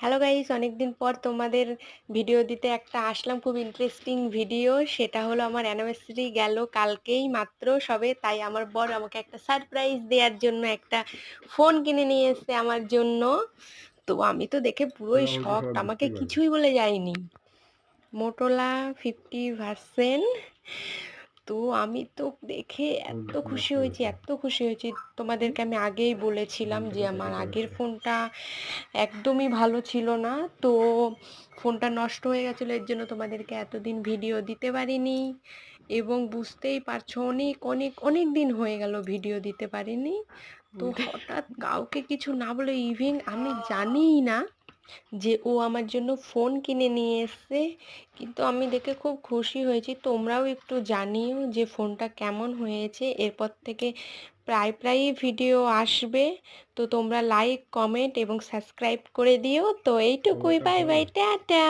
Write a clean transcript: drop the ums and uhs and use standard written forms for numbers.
Hello guys, অনেকদিন পর তোমাদের ভিডিও দিতে একটা আসলাম, খুব ইন্টারেস্টিং ভিডিও। সেটা হলো আমার অ্যানিভার্সারি গেল কালকেই মাত্র সবে, তাই আমার বর আমাকে একটা সারপ্রাইজ দেওয়ার জন্য একটা ফোন কিনে নিয়ে এসেছে আমার জন্য। তো আমি তো দেখে পুরোই এরা বলতে শকড, সবাই আমাকে বুঝতেই পারে। কিছুই বলে যায়নি। Motorola 50 version. তো আমি তো দেখে এত খুশি নষ্ট হয়ে হয়েছি, গেছে। এত খুশি হয়েছি। তোমাদেরকে আমি আগেই বলেছিলাম ঘন্টা যে খানেক আমার আগে করা আগের ছিল। ফোনটা একদমই ভালো ছিল না। তো ফোনটা নষ্ট হয়ে গেছিলো, এর জন্য তোমাদেরকে এতদিন ভিডিও দিতে পারিনি। এবং বুঝতেই পারছো, অনেক অনেক অনেক দিন হয়ে গেল ভিডিও দিতে পারিনি। তো ওইটাই। হঠাৎ কাউকে কিছু না বলে, ইভেন আমি জানিই না যে ও আমার জন্য ফোন কিনে নিয়ে এসছে। কিন্তু আমি দেখে খুব খুশি হয়েছি। তোমরাও একটু জানিও যে ফোনটা কেমন হয়েছে। এরপর থেকে প্রায় প্রায়ই ভিডিও আসবে। তো তোমরা লাইক, কমেন্ট এবং সাবস্ক্রাইব করে দিও। তো এইটুকুই, ওটা বাই হবে। Bye, tata.